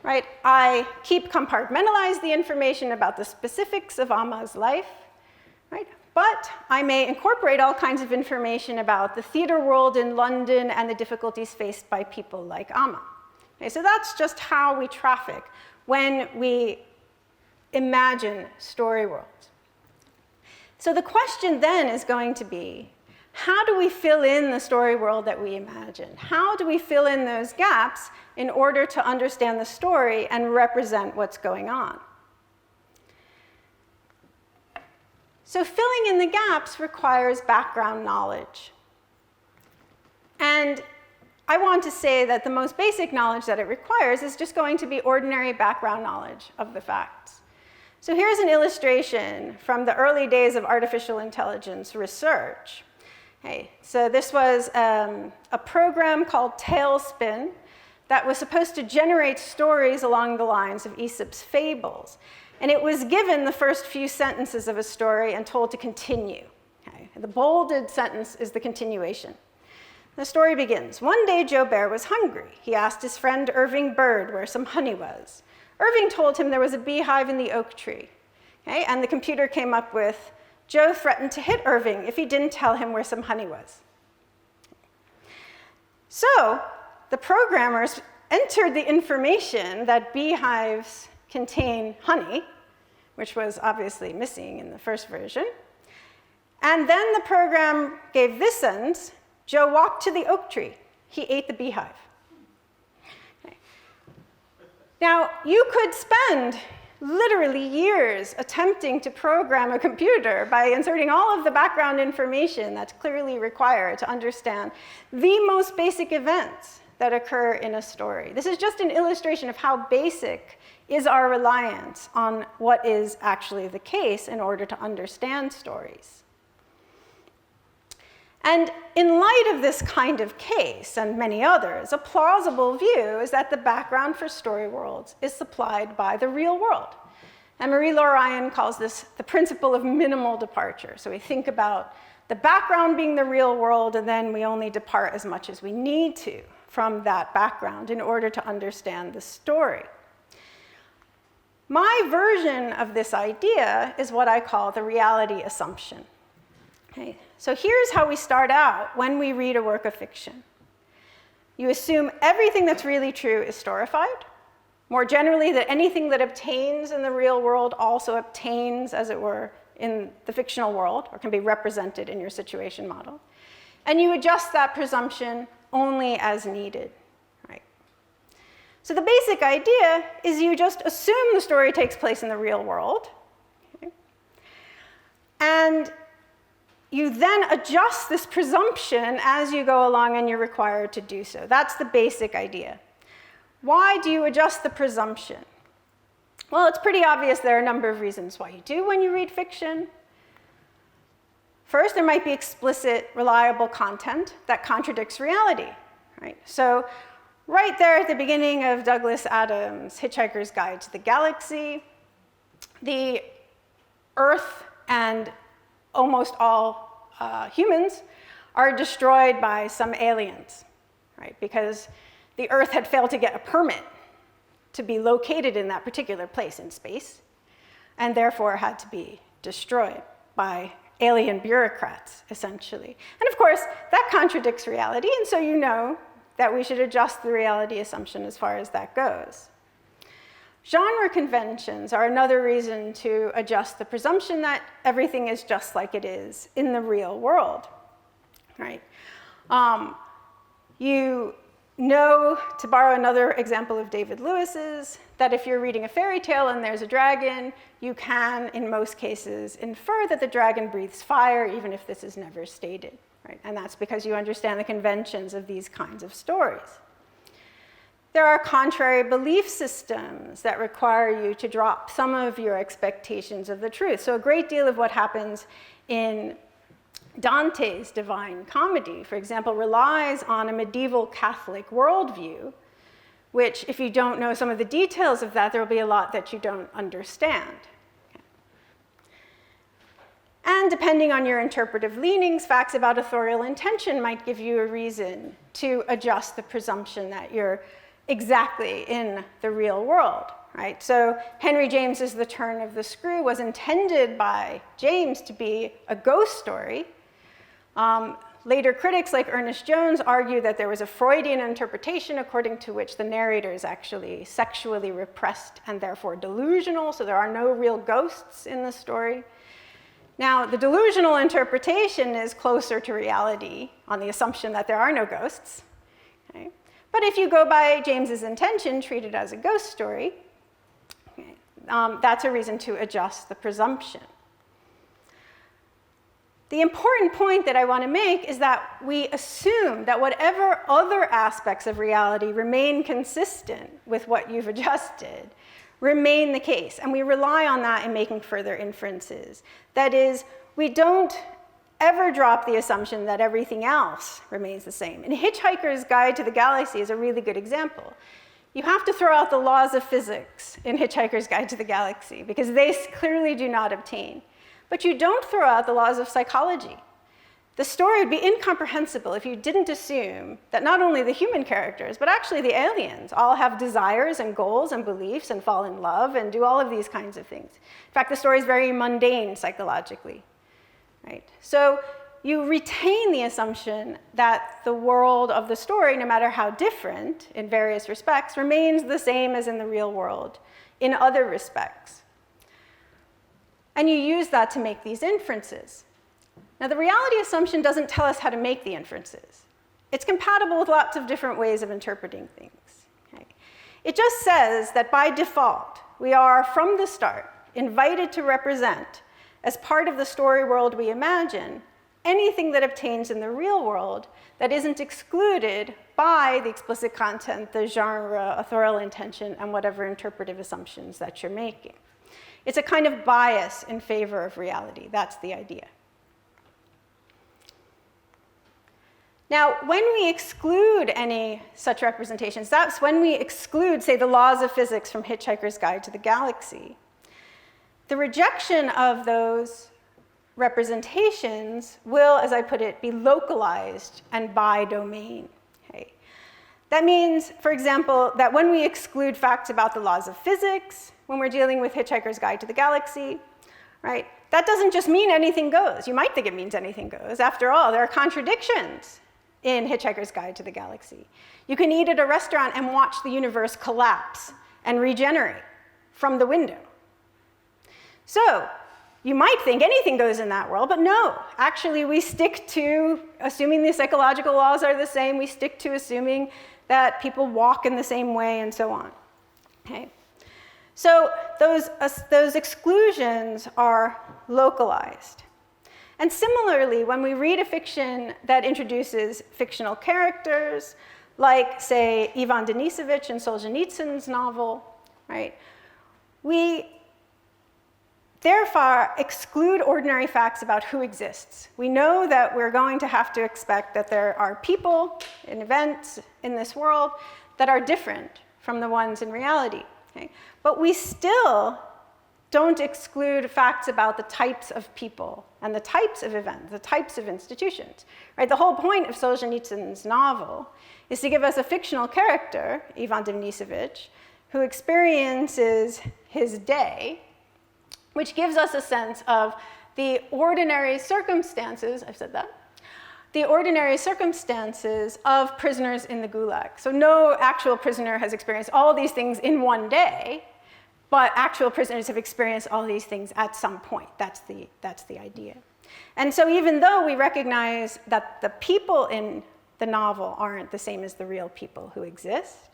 right? I compartmentalize the information about the specifics of Ama's life, right? But I may incorporate all kinds of information about the theater world in London and the difficulties faced by people like Ama. Okay, so that's just how we traffic when we imagine story worlds. So the question then is going to be, how do we fill in the story world that we imagine? How do we fill in those gaps in order to understand the story and represent what's going on? So filling in the gaps requires background knowledge. And I want to say that the most basic knowledge that it requires is just going to be ordinary background knowledge of the facts. So here's an illustration from the early days of artificial intelligence research. Okay, so this was a program called Tailspin that was supposed to generate stories along the lines of Aesop's fables. And it was given the first few sentences of a story and told to continue. Okay? The bolded sentence is the continuation. The story begins. One day, Joe Bear was hungry. He asked his friend Irving Bird where some honey was. Irving told him there was a beehive in the oak tree. Okay? And the computer came up with, Joe threatened to hit Irving if he didn't tell him where some honey was. So the programmers entered the information that beehives contain honey, which was obviously missing in the first version. And then the program gave this sentence, Joe walked to the oak tree. He ate the beehive. Okay. Now, you could spend literally years attempting to program a computer by inserting all of the background information that's clearly required to understand the most basic events that occur in a story. This is just an illustration of how basic is our reliance on what is actually the case in order to understand stories. And in light of this kind of case and many others, a plausible view is that the background for story worlds is supplied by the real world. And Marie-Laure Ryan calls this the principle of minimal departure. So we think about the background being the real world, and then we only depart as much as we need to from that background in order to understand the story. My version of this idea is what I call the reality assumption. Okay, so here's how we start out when we read a work of fiction. You assume everything that's really true is storified. More generally, that anything that obtains in the real world also obtains, as it were, in the fictional world, or can be represented in your situation model. And you adjust that presumption only as needed. So the basic idea is you just assume the story takes place in the real world, okay? And you then adjust this presumption as you go along and you're required to do so. That's the basic idea. Why do you adjust the presumption? Well, it's pretty obvious there are a number of reasons why you do when you read fiction. First, there might be explicit, reliable content that contradicts reality, right? So right there at the beginning of Douglas Adams' Hitchhiker's Guide to the Galaxy, the Earth and almost all humans are destroyed by some aliens, right? Because the Earth had failed to get a permit to be located in that particular place in space, and therefore had to be destroyed by alien bureaucrats, essentially. And of course, that contradicts reality, and so you know that we should adjust the reality assumption as far as that goes. Genre conventions are another reason to adjust the presumption that everything is just like it is in the real world, right? You know, to borrow another example of David Lewis's, that if you're reading a fairy tale and there's a dragon, you can, in most cases, infer that the dragon breathes fire, even if this is never stated, right? And that's because you understand the conventions of these kinds of stories. There are contrary belief systems that require you to drop some of your expectations of the truth. So a great deal of what happens in Dante's Divine Comedy, for example, relies on a medieval Catholic worldview, which, if you don't know some of the details of that, there will be a lot that you don't understand. Okay. And depending on your interpretive leanings, facts about authorial intention might give you a reason to adjust the presumption that you're exactly in the real world. Right? So Henry James's The Turn of the Screw was intended by James to be a ghost story. Later critics like Ernest Jones argue that there was a Freudian interpretation according to which the narrator is actually sexually repressed and therefore delusional, so there are no real ghosts in the story. Now, the delusional interpretation is closer to reality on the assumption that there are no ghosts. Okay? But if you go by James's intention, treat it as a ghost story, okay, that's a reason to adjust the presumption. The important point that I want to make is that we assume that whatever other aspects of reality remain consistent with what you've adjusted remain the case, and we rely on that in making further inferences. That is, we don't ever drop the assumption that everything else remains the same. And Hitchhiker's Guide to the Galaxy is a really good example. You have to throw out the laws of physics in Hitchhiker's Guide to the Galaxy because they clearly do not obtain. But you don't throw out the laws of psychology. The story would be incomprehensible if you didn't assume that not only the human characters, but actually the aliens all have desires and goals and beliefs and fall in love and do all of these kinds of things. In fact, the story is very mundane psychologically. Right? So you retain the assumption that the world of the story, no matter how different in various respects, remains the same as in the real world in other respects. And you use that to make these inferences. Now, the reality assumption doesn't tell us how to make the inferences. It's compatible with lots of different ways of interpreting things. Okay? It just says that by default, we are, from the start, invited to represent, as part of the story world we imagine, anything that obtains in the real world that isn't excluded by the explicit content, the genre, authorial intention, and whatever interpretive assumptions that you're making. It's a kind of bias in favor of reality. That's the idea. Now, when we exclude any such representations, that's when we exclude, say, the laws of physics from Hitchhiker's Guide to the Galaxy. The rejection of those representations will, as I put it, be localized and by domain. Okay? That means, for example, that when we exclude facts about the laws of physics, when we're dealing with Hitchhiker's Guide to the Galaxy, right, that doesn't just mean anything goes. You might think it means anything goes. After all, there are contradictions in Hitchhiker's Guide to the Galaxy. You can eat at a restaurant and watch the universe collapse and regenerate from the window. So you might think anything goes in that world, but no. Actually, we stick to assuming the psychological laws are the same. We stick to assuming that people walk in the same way and so on. Okay? So those exclusions are localized. And similarly, when we read a fiction that introduces fictional characters, like, say, Ivan Denisovich in Solzhenitsyn's novel, right, we therefore exclude ordinary facts about who exists. We know that we're going to have to expect that there are people and events in this world that are different from the ones in reality. Okay? But we still don't exclude facts about the types of people and the types of events, the types of institutions. Right? The whole point of Solzhenitsyn's novel is to give us a fictional character, Ivan Denisovich, who experiences his day, which gives us a sense of the ordinary circumstances, I've said that, the ordinary circumstances of prisoners in the Gulag. So no actual prisoner has experienced all these things in one day, but actual prisoners have experienced all these things at some point. That's the idea. And so even though we recognize that the people in the novel aren't the same as the real people who exist,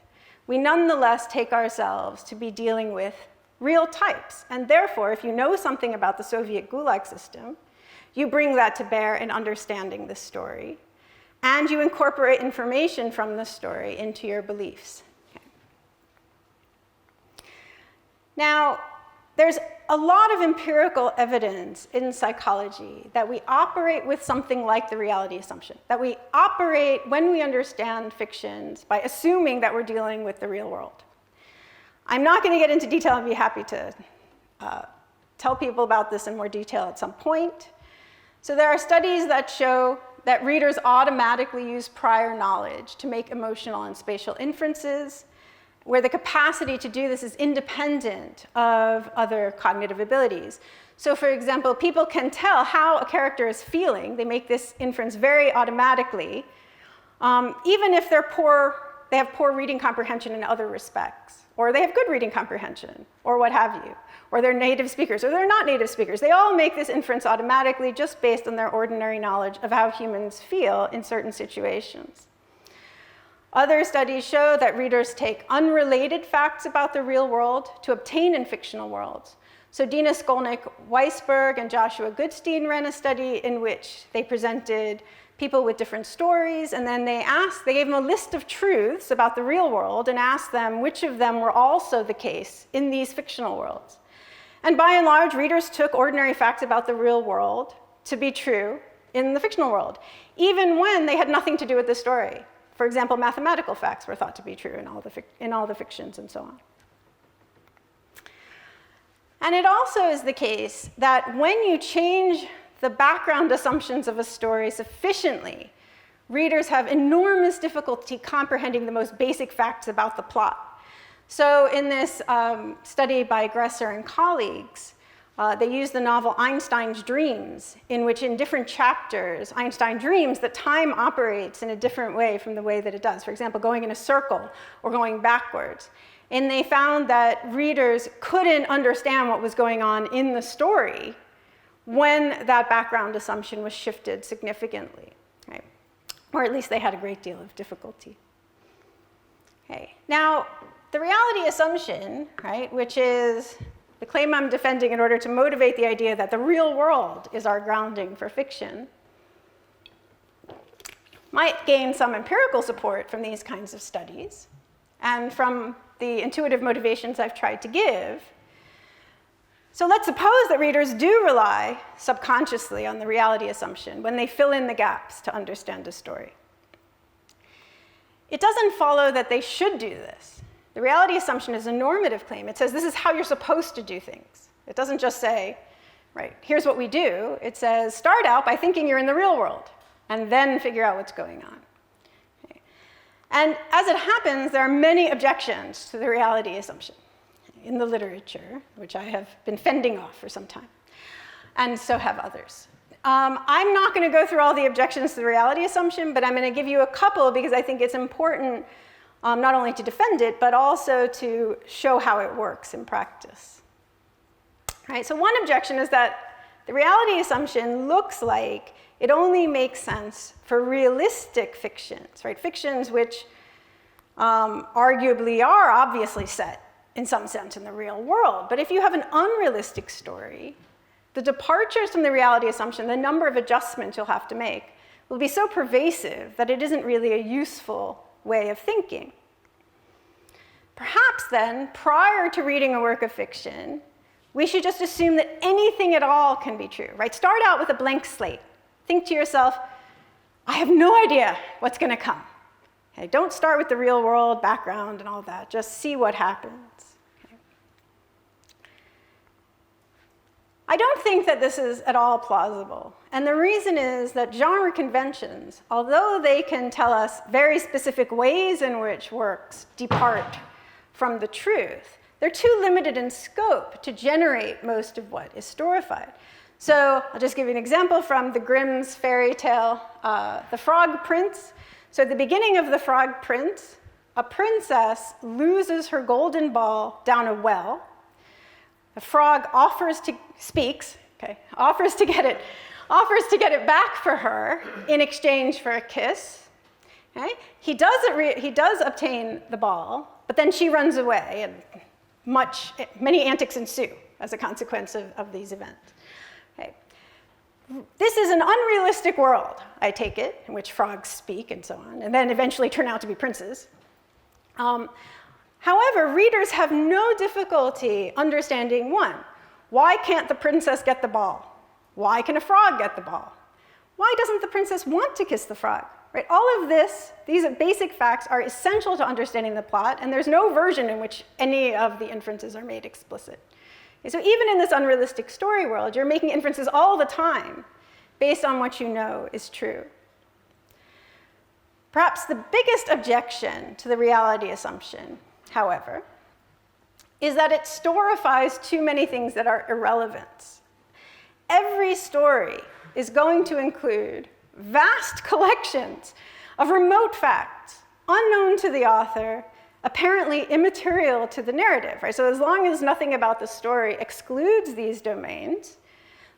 we nonetheless take ourselves to be dealing with real types. And therefore, if you know something about the Soviet Gulag system, you bring that to bear in understanding the story, and you incorporate information from the story into your beliefs. Okay. Now, there's a lot of empirical evidence in psychology that we operate with something like the reality assumption, that we operate when we understand fictions by assuming that we're dealing with the real world. I'm not going to get into detail. I'd be happy to tell people about this in more detail at some point. So there are studies that show that readers automatically use prior knowledge to make emotional and spatial inferences, where the capacity to do this is independent of other cognitive abilities. So for example, people can tell how a character is feeling. They make this inference very automatically, even if they have poor reading comprehension in other respects, or they have good reading comprehension, or what have you, or they're native speakers, or they're not native speakers. They all make this inference automatically just based on their ordinary knowledge of how humans feel in certain situations. Other studies show that readers take unrelated facts about the real world to obtain in fictional worlds. So Dina Skolnick-Weisberg and Joshua Goodstein ran a study in which they presented people with different stories, and then they gave them a list of truths about the real world and asked them which of them were also the case in these fictional worlds. And by and large, readers took ordinary facts about the real world to be true in the fictional world, even when they had nothing to do with the story. For example, mathematical facts were thought to be true in all the fictions and so on. And it also is the case that when you change the background assumptions of a story sufficiently, readers have enormous difficulty comprehending the most basic facts about the plot. So in this study by Gresser and colleagues, they used the novel Einstein's Dreams, in which in different chapters, Einstein dreams that time operates in a different way from the way that it does. For example, going in a circle or going backwards. And they found that readers couldn't understand what was going on in the story when that background assumption was shifted significantly, right? Or at least they had a great deal of difficulty. Okay. Now, the reality assumption, right, which is the claim I'm defending in order to motivate the idea that the real world is our grounding for fiction, might gain some empirical support from these kinds of studies and from the intuitive motivations I've tried to give. So let's suppose that readers do rely subconsciously on the reality assumption when they fill in the gaps to understand a story. It doesn't follow that they should do this. The reality assumption is a normative claim. It says this is how you're supposed to do things. It doesn't just say, right, here's what we do. It says start out by thinking you're in the real world and then figure out what's going on. Okay. And as it happens, there are many objections to the reality assumption in the literature, which I have been fending off for some time, and so have others. I'm not going to go through all the objections to the reality assumption, but I'm going to give you a couple because I think it's important not only to defend it, but also to show how it works in practice. Right, so one objection is that the reality assumption looks like it only makes sense for realistic fictions, right? Fictions which arguably are obviously set in some sense in the real world. But if you have an unrealistic story, the departures from the reality assumption, the number of adjustments you'll have to make, will be so pervasive that it isn't really a useful way of thinking. Perhaps then, prior to reading a work of fiction, we should just assume that anything at all can be true, right? Start out with a blank slate. Think to yourself, I have no idea what's going to come. Okay, don't start with the real world background and all that. Just see what happens. Okay. I don't think that this is at all plausible. And the reason is that genre conventions, although they can tell us very specific ways in which works depart from the truth, they're too limited in scope to generate most of what is storified. So I'll just give you an example from the Grimm's fairy tale, The Frog Prince. So at the beginning of The Frog Prince, a princess loses her golden ball down a well. The frog offers to get it back for her in exchange for a kiss. Okay? He does obtain the ball, but then she runs away, and many antics ensue as a consequence of these events. Okay. This is an unrealistic world, I take it, in which frogs speak and so on, and then eventually turn out to be princes. However, readers have no difficulty understanding, one, why can't the princess get the ball? Why can a frog get the ball? Why doesn't the princess want to kiss the frog? Right? All of these basic facts are essential to understanding the plot, and there's no version in which any of the inferences are made explicit. Okay, so even in this unrealistic story world, you're making inferences all the time based on what you know is true. Perhaps the biggest objection to the reality assumption, however, is that it storifies too many things that are irrelevant. Every story is going to include vast collections of remote facts, unknown to the author, apparently immaterial to the narrative, right? So as long as nothing about the story excludes these domains,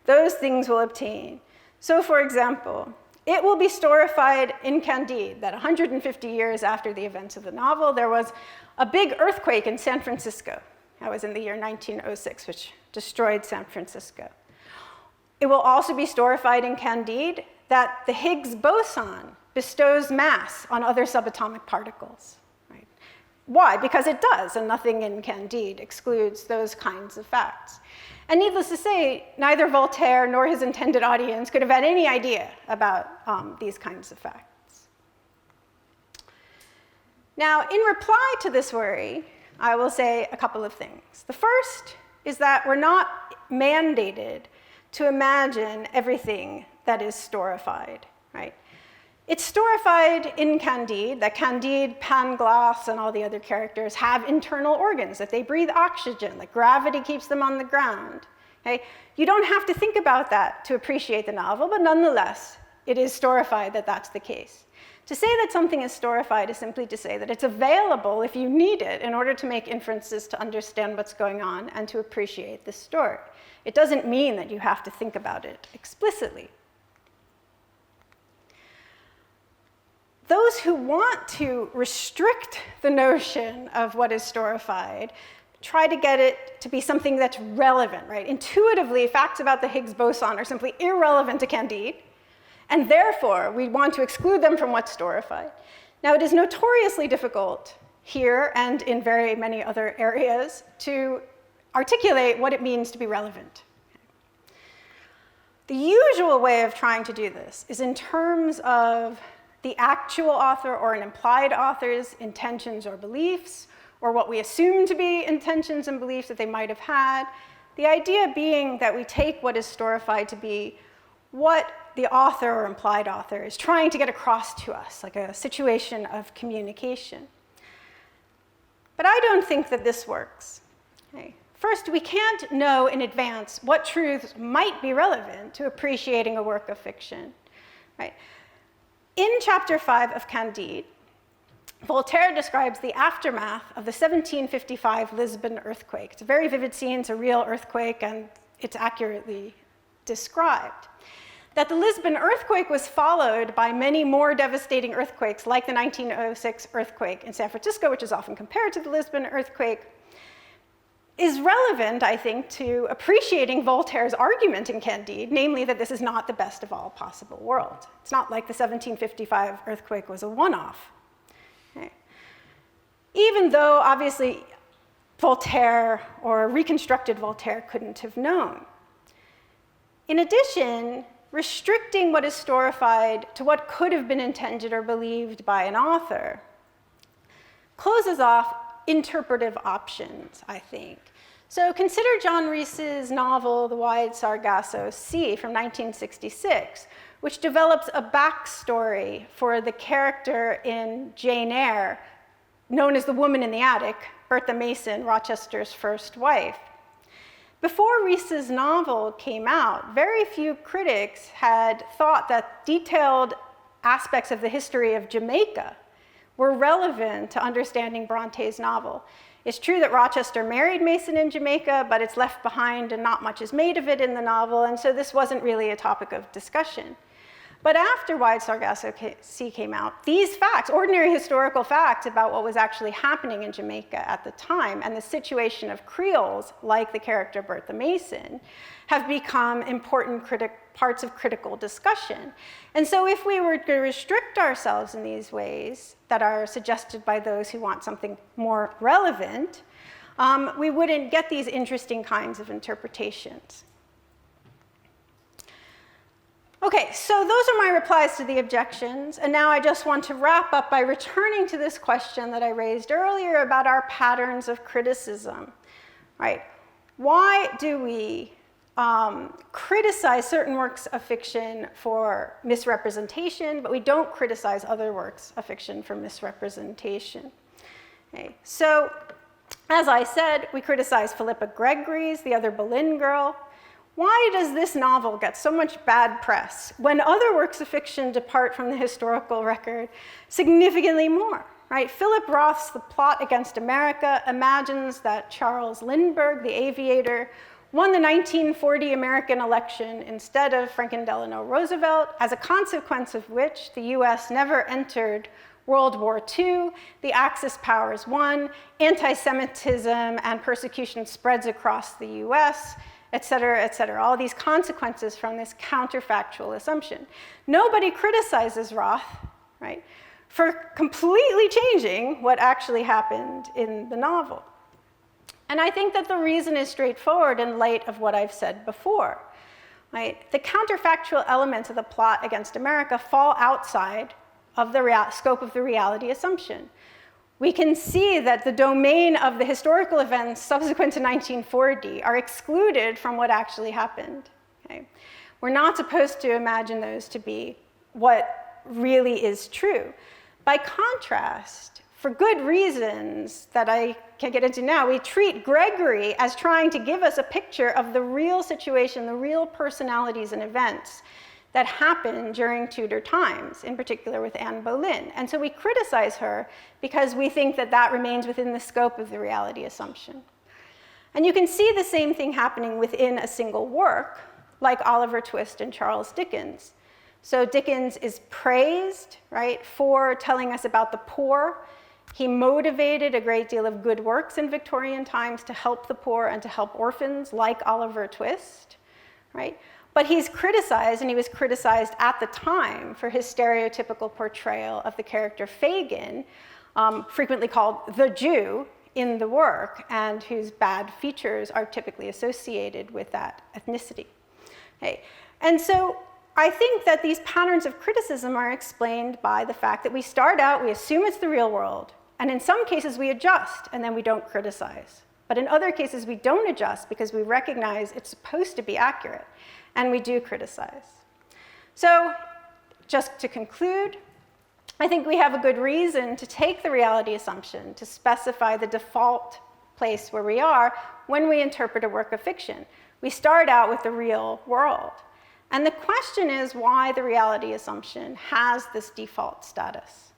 those things will obtain. So for example, it will be storified in Candide that 150 years after the events of the novel, there was a big earthquake in San Francisco. That was in the year 1906, which destroyed San Francisco. It will also be storified in Candide that the Higgs boson bestows mass on other subatomic particles. Right? Why? Because it does, and nothing in Candide excludes those kinds of facts. And needless to say, neither Voltaire nor his intended audience could have had any idea about these kinds of facts. Now, in reply to this worry, I will say a couple of things. The first is that we're not mandated to imagine everything that is storified, right? It's storified in Candide, that Candide, Pangloss, and all the other characters have internal organs, that they breathe oxygen, that gravity keeps them on the ground. Okay? You don't have to think about that to appreciate the novel, but nonetheless, it is storified that that's the case. To say that something is storified is simply to say that it's available if you need it in order to make inferences to understand what's going on and to appreciate the story. It doesn't mean that you have to think about it explicitly. Those who want to restrict the notion of what is storified try to get it to be something that's relevant, right? Intuitively, facts about the Higgs boson are simply irrelevant to Candide, and therefore, we want to exclude them from what's storified. Now, it is notoriously difficult here and in very many other areas to articulate what it means to be relevant. The usual way of trying to do this is in terms of the actual author or an implied author's intentions or beliefs, or what we assume to be intentions and beliefs that they might have had. The idea being that we take what is storified to be what the author or implied author is trying to get across to us, like a situation of communication. But I don't think that this works. Okay. First, we can't know in advance what truths might be relevant to appreciating a work of fiction. Right? In chapter 5 of Candide, Voltaire describes the aftermath of the 1755 Lisbon earthquake. It's a very vivid scene, it's a real earthquake, and it's accurately described. That the Lisbon earthquake was followed by many more devastating earthquakes, like the 1906 earthquake in San Francisco, which is often compared to the Lisbon earthquake, is relevant, I think, to appreciating Voltaire's argument in Candide, namely that this is not the best of all possible worlds. It's not like the 1755 earthquake was a one-off. Okay. Even though, obviously, Voltaire or reconstructed Voltaire couldn't have known. In addition, restricting what is storified to what could have been intended or believed by an author closes off interpretive options, I think. So consider John Rhys's novel, The Wide Sargasso Sea, from 1966, which develops a backstory for the character in Jane Eyre, known as the woman in the attic, Bertha Mason, Rochester's first wife. Before Rhys's novel came out, very few critics had thought that detailed aspects of the history of Jamaica were relevant to understanding Bronte's novel. It's true that Rochester married Mason in Jamaica, but it's left behind and not much is made of it in the novel, and so this wasn't really a topic of discussion. But after Wide Sargasso Sea came out, these facts, ordinary historical facts about what was actually happening in Jamaica at the time and the situation of Creoles, like the character Bertha Mason, have become important parts of critical discussion. And so if we were to restrict ourselves in these ways that are suggested by those who want something more relevant, we wouldn't get these interesting kinds of interpretations. Okay, so those are my replies to the objections, and now I just want to wrap up by returning to this question that I raised earlier about our patterns of criticism, right? Why do we criticize certain works of fiction for misrepresentation, but we don't criticize other works of fiction for misrepresentation? Okay, so as I said, we criticize Philippa Gregory's The Other Boleyn Girl. Why does this novel get so much bad press when other works of fiction depart from the historical record significantly more, right? Philip Roth's The Plot Against America imagines that Charles Lindbergh, the aviator, won the 1940 American election instead of Franklin Delano Roosevelt, as a consequence of which the US never entered World War II, the Axis powers won, anti-Semitism and persecution spreads across the US, et cetera, all these consequences from this counterfactual assumption. Nobody criticizes Roth, right, for completely changing what actually happened in the novel. And I think that the reason is straightforward in light of what I've said before, right? The counterfactual elements of The Plot Against America fall outside of the scope of the reality assumption. We can see that the domain of the historical events subsequent to 1940 are excluded from what actually happened. Okay? We're not supposed to imagine those to be what really is true. By contrast, for good reasons that I can't get into now, we treat Gregory as trying to give us a picture of the real situation, the real personalities and events that happened during Tudor times, in particular with Anne Boleyn. And so we criticize her because we think that that remains within the scope of the reality assumption. And you can see the same thing happening within a single work, like Oliver Twist and Charles Dickens. So Dickens is praised, right, for telling us about the poor. He motivated a great deal of good works in Victorian times to help the poor and to help orphans, like Oliver Twist, right? But he's criticized, and he was criticized at the time for his stereotypical portrayal of the character Fagin, frequently called the Jew in the work, and whose bad features are typically associated with that ethnicity. Okay. And so I think that these patterns of criticism are explained by the fact that we start out, we assume it's the real world, and in some cases we adjust, and then we don't criticize. But in other cases we don't adjust because we recognize it's supposed to be accurate. And we do criticize. So just to conclude, I think we have a good reason to take the reality assumption to specify the default place where we are when we interpret a work of fiction. We start out with the real world. And the question is why the reality assumption has this default status.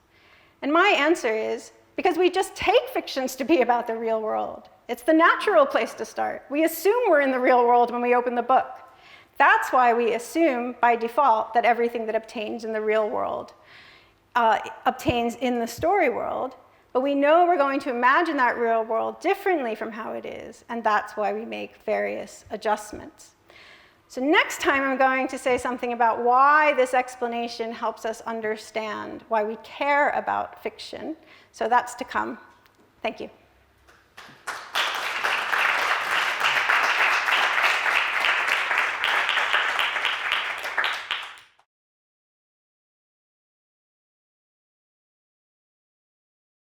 And my answer is because we just take fictions to be about the real world. It's the natural place to start. We assume we're in the real world when we open the book. That's why we assume, by default, that everything that obtains in the real world obtains in the story world. But we know we're going to imagine that real world differently from how it is, and that's why we make various adjustments. So next time, I'm going to say something about why this explanation helps us understand why we care about fiction. So that's to come. Thank you.